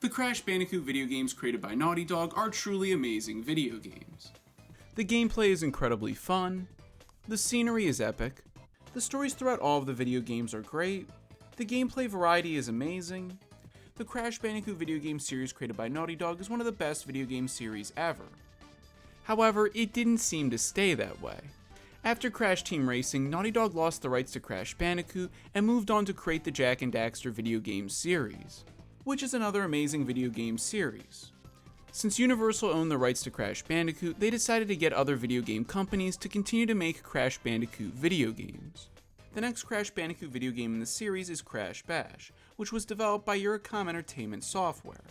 The Crash Bandicoot video games created by Naughty Dog are truly amazing video games. The gameplay is incredibly fun, the scenery is epic, the stories throughout all of the video games are great, the gameplay variety is amazing. The Crash Bandicoot video game series created by Naughty Dog is one of the best video game series ever. However, it didn't seem to stay that way. After Crash Team Racing, Naughty Dog lost the rights to Crash Bandicoot and moved on to create the Jak and Daxter video game series, which is another amazing video game series. Since Universal owned the rights to Crash Bandicoot, they decided to get other video game companies to continue to make Crash Bandicoot video games. The next Crash Bandicoot video game in the series is Crash Bash, which was developed by Eurocom Entertainment Software.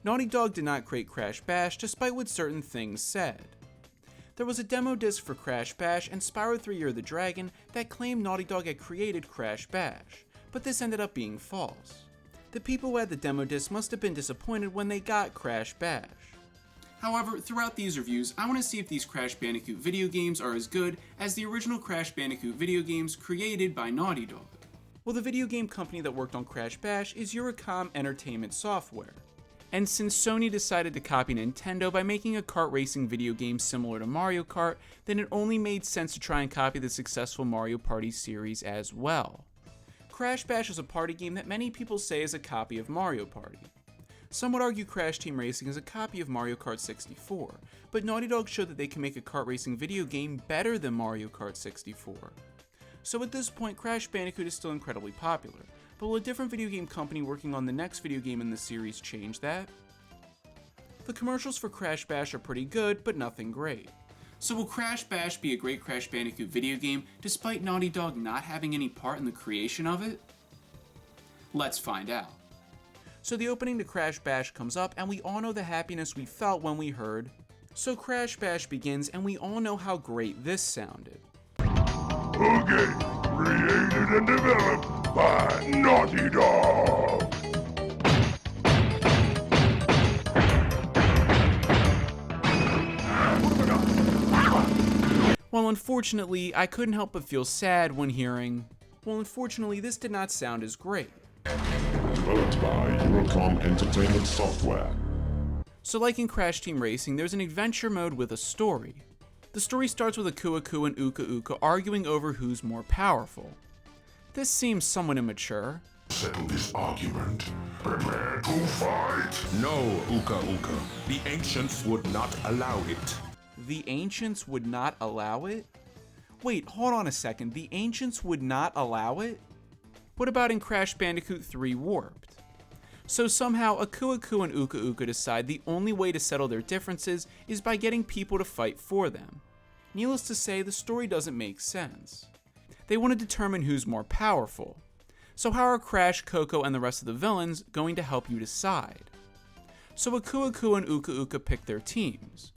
Naughty Dog did not create Crash Bash despite what certain things said. There was a demo disc for Crash Bash and Spyro 3 Year the Dragon that claimed Naughty Dog had created Crash Bash, but this ended up being false. The people who had the demo disc must have been disappointed when they got Crash Bash. However, throughout these reviews, I want to see if these Crash Bandicoot video games are as good as the original Crash Bandicoot video games created by Naughty Dog. Well, the video game company that worked on Crash Bash is Eurocom Entertainment Software. And since Sony decided to copy Nintendo by making a kart racing video game similar to Mario Kart, then it only made sense to try and copy the successful Mario Party series as well. Crash Bash is a party game that many people say is a copy of Mario Party. Some would argue Crash Team Racing is a copy of Mario Kart 64, but Naughty Dog showed that they can make a kart racing video game better than Mario Kart 64. So at this point, Crash Bandicoot is still incredibly popular, but will a different video game company working on the next video game in the series change that? The commercials for Crash Bash are pretty good, but nothing great. So will Crash Bash be a great Crash Bandicoot video game despite Naughty Dog not having any part in the creation of it? Let's find out. So the opening to Crash Bash comes up and we all know the happiness we felt when we heard. So Crash Bash begins and we all know how great this sounded. A game created and developed by Naughty Dog. Well, unfortunately, I couldn't help but feel sad when hearing, well, unfortunately, this did not sound as great. Developed by Eurocom Entertainment Software. So like in Crash Team Racing, there's an adventure mode with a story. The story starts with Aku Aku and Uka Uka arguing over who's more powerful. This seems somewhat immature. Settle this argument. Prepare to fight. No, Uka Uka. The ancients would not allow it. The ancients would not allow it? Wait, hold on a second. The ancients would not allow it? What about in Crash Bandicoot 3 Warped? So somehow Aku Aku and Uka Uka decide the only way to settle their differences is by getting people to fight for them. Needless to say, the story doesn't make sense. They want to determine who's more powerful. So how are Crash, Coco, and the rest of the villains going to help you decide? So Aku Aku and Uka Uka pick their teams.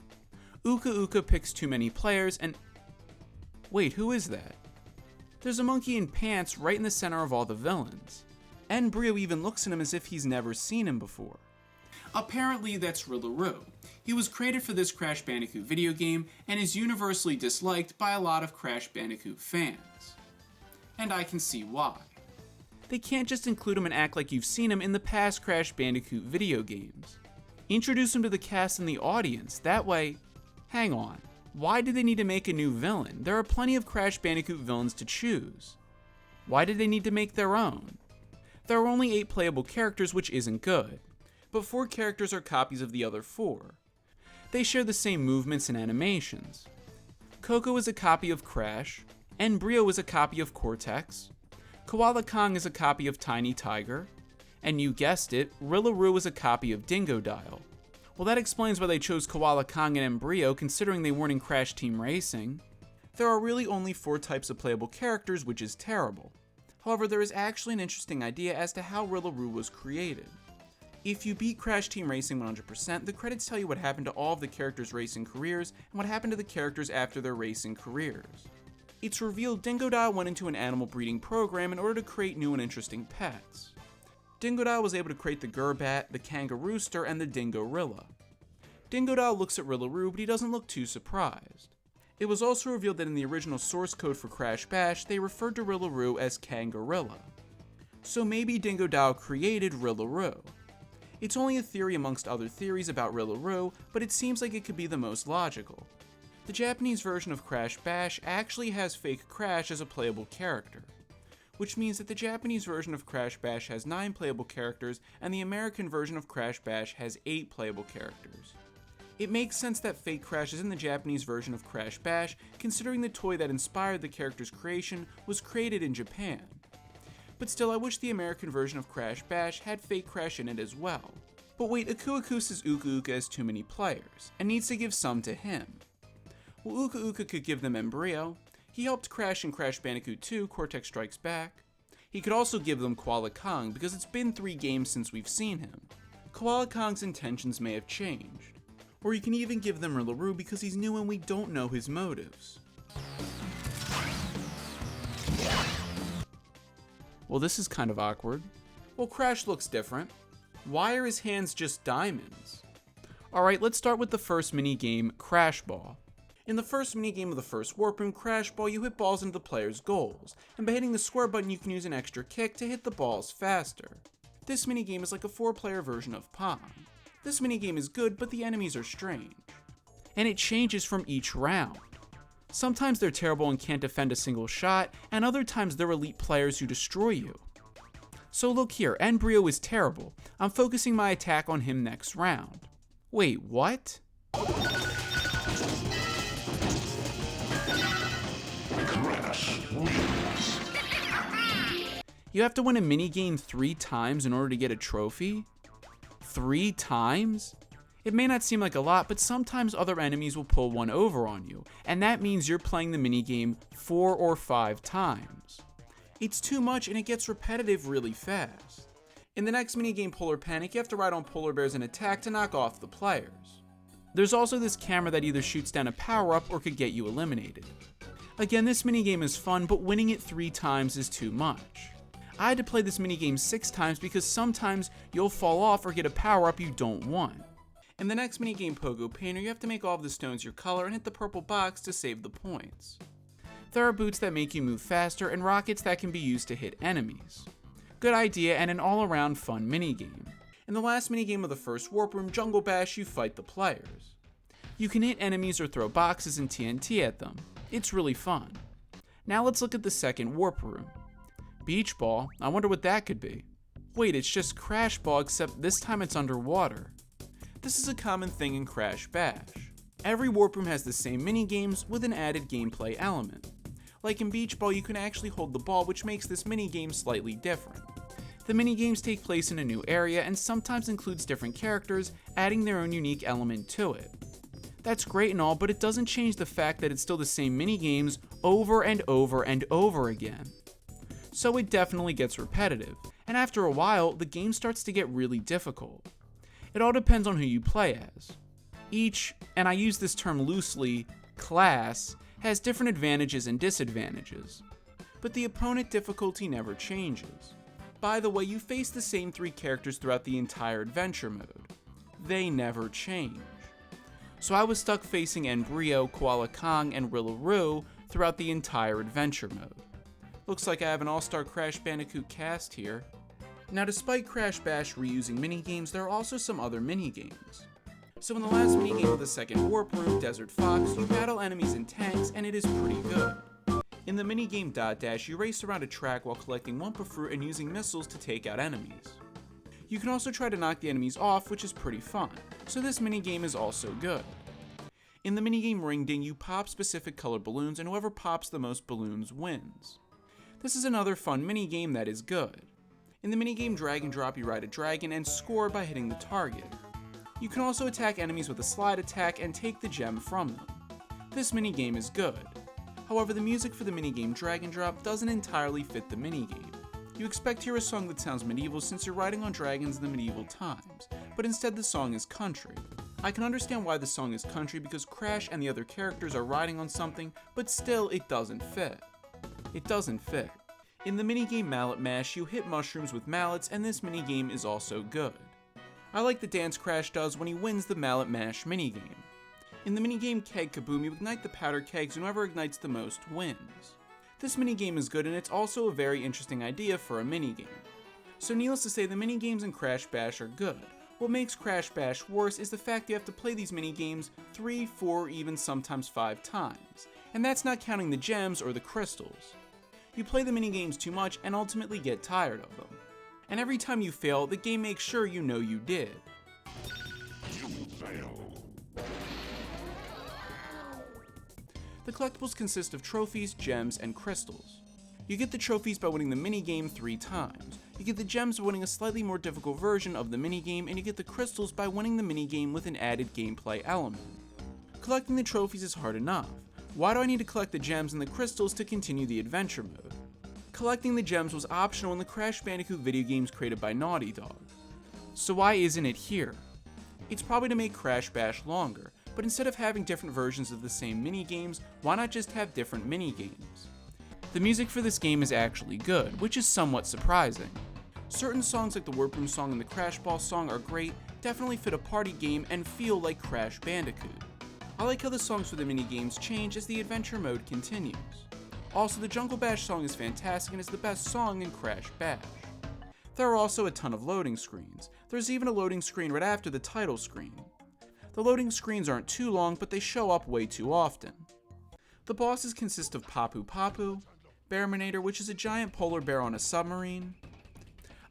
Uka Uka picks too many players and... Wait, who is that? There's a monkey in pants right in the center of all the villains. And Brio even looks at him as if he's never seen him before. Apparently that's Rillaru. He was created for this Crash Bandicoot video game and is universally disliked by a lot of Crash Bandicoot fans. And I can see why. They can't just include him and act like you've seen him in the past Crash Bandicoot video games. Introduce him to the cast and the audience, that way... Hang on, why did they need to make a new villain? There are plenty of Crash Bandicoot villains to choose. Why did they need to make their own? There are only 8 playable characters, which isn't good, but 4 characters are copies of the other 4. They share the same movements and animations. Coco is a copy of Crash, and Brio is a copy of Cortex, Koala Kong is a copy of Tiny Tiger, and you guessed it, Rillaru is a copy of Dingodile. Well, that explains why they chose Koala Kong and Brio considering they weren't in Crash Team Racing. There are really only 4 types of playable characters, which is terrible. However, there is actually an interesting idea as to how Rillaru was created. If you beat Crash Team Racing 100%, the credits tell you what happened to all of the characters' racing careers and what happened to the characters after their racing careers. It's revealed Dingodile went into an animal breeding program in order to create new and interesting pets. Dingodile was able to create the Gurbat, the Kangarooster, and the Dingorilla. Dingodile looks at Rillaru, but he doesn't look too surprised. It was also revealed that in the original source code for Crash Bash, they referred to Rillaru as Kangorilla. So maybe Dingodile created Rillaru. It's only a theory amongst other theories about Rillaroo, but it seems like it could be the most logical. The Japanese version of Crash Bash actually has fake Crash as a playable character, which means that the Japanese version of Crash Bash has 9 playable characters and the American version of Crash Bash has 8 playable characters. It makes sense that fake Crash is in the Japanese version of Crash Bash, considering the toy that inspired the character's creation was created in Japan. But still, I wish the American version of Crash Bash had fake Crash in it as well. But wait, Aku says Uka Uka has too many players, and needs to give some to him. Well, Uka Uka could give them Embryo. He helped Crash in Crash Bandicoot 2, Cortex Strikes Back. He could also give them Koala Kong, because it's been 3 games since we've seen him. Koala Kong's intentions may have changed. Or you can even give them Rillaroo because he's new and we don't know his motives. Well, this is kind of awkward. Well, Crash looks different. Why are his hands just diamonds? Alright, let's start with the first minigame, Crash Ball. In the first minigame of the first Warp Room, Crash Ball, you hit balls into the player's goals, and by hitting the square button you can use an extra kick to hit the balls faster. This minigame is like a 4-player version of Pong. This minigame is good, but the enemies are strange. And it changes from each round. Sometimes they're terrible and can't defend a single shot, and other times they're elite players who destroy you. So look here, Embryo is terrible. I'm focusing my attack on him next round. Wait, what? Crash wins. You have to win a minigame 3 times in order to get a trophy? 3 times? It may not seem like a lot, but sometimes other enemies will pull one over on you, and that means you're playing the minigame 4 or 5 times. It's too much and it gets repetitive really fast. In the next minigame, Polar Panic, you have to ride on polar bears and attack to knock off the players. There's also this camera that either shoots down a power-up or could get you eliminated. Again, this minigame is fun, but winning it 3 times is too much. I had to play this minigame 6 times because sometimes you'll fall off or get a power-up you don't want. In the next minigame, Pogo Painter, you have to make all of the stones your color and hit the purple box to save the points. There are boots that make you move faster and rockets that can be used to hit enemies. Good idea and an all-around fun minigame. In the last minigame of the first Warp Room, Jungle Bash, you fight the players. You can hit enemies or throw boxes and TNT at them. It's really fun. Now let's look at the second Warp Room. Beach Ball, I wonder what that could be. Wait, it's just Crash Ball except this time it's underwater. This is a common thing in Crash Bash. Every Warp Room has the same minigames with an added gameplay element. Like in Beach Ball, you can actually hold the ball, which makes this minigame slightly different. The minigames take place in a new area and sometimes includes different characters, adding their own unique element to it. That's great and all, but it doesn't change the fact that it's still the same minigames over and over and over again. So it definitely gets repetitive, and after a while, the game starts to get really difficult. It all depends on who you play as. Each, and I use this term loosely, class, has different advantages and disadvantages. But the opponent difficulty never changes. By the way, you face the same 3 characters throughout the entire adventure mode. They never change. So I was stuck facing Embryo, Koala Kong, and Rillaroo throughout the entire adventure mode. Looks like I have an all-star Crash Bandicoot cast here. Now, despite Crash Bash reusing minigames, there are also some other minigames. So in the last minigame of the second Warp Room, Desert Fox, you battle enemies in tanks, and it is pretty good. In the minigame Dot Dash, you race around a track while collecting Wumpa Fruit and using missiles to take out enemies. You can also try to knock the enemies off, which is pretty fun, so this minigame is also good. In the minigame Ring Ding, you pop specific colored balloons, and whoever pops the most balloons wins. This is another fun minigame that is good. In the minigame Dragon Drop, you ride a dragon and score by hitting the target. You can also attack enemies with a slide attack and take the gem from them. This minigame is good. However, the music for the minigame Dragon Drop doesn't entirely fit the minigame. You expect to hear a song that sounds medieval since you're riding on dragons in the medieval times, but instead the song is country. I can understand why the song is country because Crash and the other characters are riding on something, but still it doesn't fit. It doesn't fit. In the minigame Mallet Mash, you hit mushrooms with mallets, and this minigame is also good. I like the dance Crash does when he wins the Mallet Mash minigame. In the minigame Keg Kaboom, you ignite the powder kegs, and whoever ignites the most wins. This minigame is good, and it's also a very interesting idea for a minigame. So needless to say, the minigames in Crash Bash are good. What makes Crash Bash worse is the fact you have to play these minigames 3, 4, even sometimes 5 times, and that's not counting the gems or the crystals. You play the minigames too much and ultimately get tired of them. And every time you fail, the game makes sure you know you did. You fail. The collectibles consist of trophies, gems, and crystals. You get the trophies by winning the minigame 3 times. You get the gems by winning a slightly more difficult version of the minigame, and you get the crystals by winning the minigame with an added gameplay element. Collecting the trophies is hard enough. Why do I need to collect the gems and the crystals to continue the adventure mode? Collecting the gems was optional in the Crash Bandicoot video games created by Naughty Dog. So why isn't it here? It's probably to make Crash Bash longer, but instead of having different versions of the same minigames, why not just have different minigames? The music for this game is actually good, which is somewhat surprising. Certain songs like the Warp Room song and the Crash Ball song are great, definitely fit a party game, and feel like Crash Bandicoot. I like how the songs for the minigames change as the adventure mode continues. Also, the Jungle Bash song is fantastic and is the best song in Crash Bash. There are also a ton of loading screens. There's even a loading screen right after the title screen. The loading screens aren't too long, but they show up way too often. The bosses consist of Papu Papu, Bearminator, which is a giant polar bear on a submarine.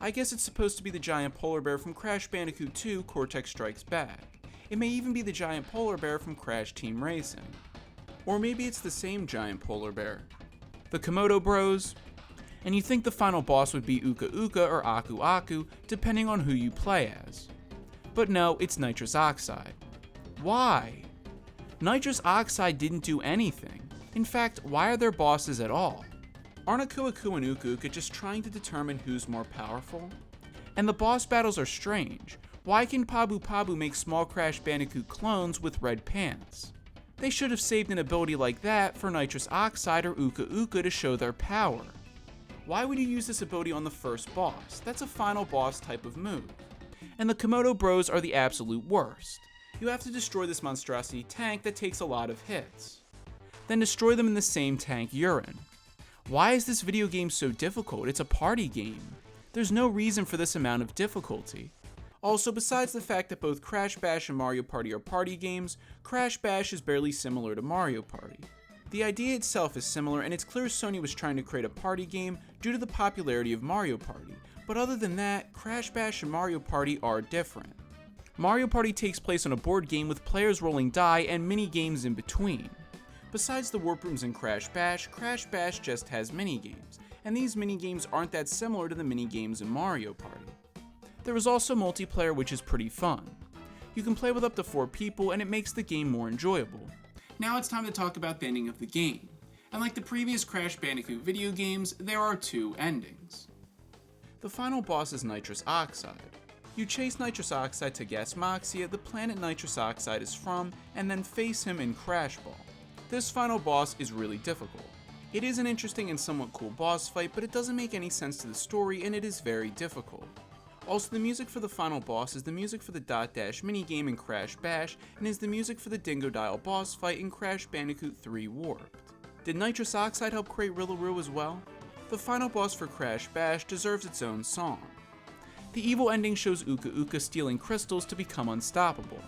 I guess it's supposed to be the giant polar bear from Crash Bandicoot 2 Cortex Strikes Back. It may even be the giant polar bear from Crash Team Racing. Or maybe it's the same giant polar bear. The Komodo Bros. And you think the final boss would be Uka Uka or Aku Aku, depending on who you play as. But no, it's Nitrous Oxide. Why? Nitrous Oxide didn't do anything. In fact, why are there bosses at all? Aren't Aku Aku and Uka Uka just trying to determine who's more powerful? And the boss battles are strange. Why can Pabu Pabu make small Crash Bandicoot clones with red pants? They should have saved an ability like that for Nitrous Oxide or Uka Uka to show their power. Why would you use this ability on the first boss? That's a final boss type of move. And the Komodo Bros are the absolute worst. You have to destroy this monstrosity tank that takes a lot of hits. Then destroy them in the same tank you're in. Why is this video game so difficult? It's a party game. There's no reason for this amount of difficulty. Also, besides the fact that both Crash Bash and Mario Party are party games, Crash Bash is barely similar to Mario Party. The idea itself is similar, and it's clear Sony was trying to create a party game due to the popularity of Mario Party, but other than that, Crash Bash and Mario Party are different. Mario Party takes place on a board game with players rolling die and mini-games in between. Besides the Warp Rooms in Crash Bash just has mini-games, and these mini-games aren't that similar to the mini-games in Mario Party. There is also multiplayer, which is pretty fun. You can play with up to 4 people, and it makes the game more enjoyable. Now it's time to talk about the ending of the game. And like the previous Crash Bandicoot video games, there are 2 endings. The final boss is Nitrous Oxide. You chase Nitrous Oxide to Gasmoxia, the planet Nitrous Oxide is from, and then face him in Crash Ball. This final boss is really difficult. It is an interesting and somewhat cool boss fight, but it doesn't make any sense to the story, and it is very difficult. Also, the music for the final boss is the music for the Dot Dash minigame in Crash Bash, and is the music for the Dingo Dial boss fight in Crash Bandicoot 3 Warped. Did Nitrous Oxide help create Rillaru as well? The final boss for Crash Bash deserves its own song. The evil ending shows Uka Uka stealing crystals to become unstoppable.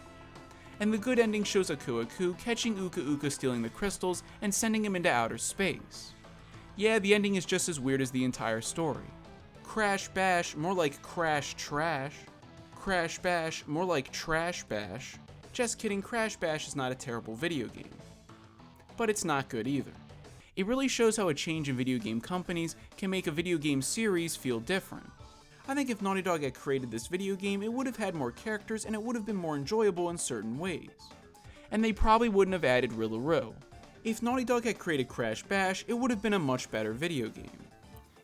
And the good ending shows Aku Aku catching Uka Uka stealing the crystals and sending him into outer space. Yeah, the ending is just as weird as the entire story. Crash Bash, more like Crash Trash. Crash Bash, more like Trash Bash. Just kidding, Crash Bash is not a terrible video game. But it's not good either. It really shows how a change in video game companies can make a video game series feel different. I think if Naughty Dog had created this video game, it would have had more characters and it would have been more enjoyable in certain ways. And they probably wouldn't have added Rillaru. If Naughty Dog had created Crash Bash, it would have been a much better video game.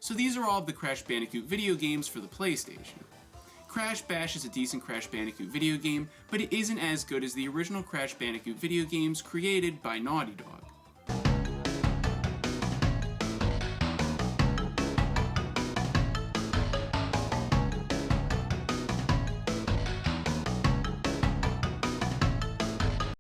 So these are all of the Crash Bandicoot video games for the PlayStation. Crash Bash is a decent Crash Bandicoot video game, but it isn't as good as the original Crash Bandicoot video games created by Naughty Dog.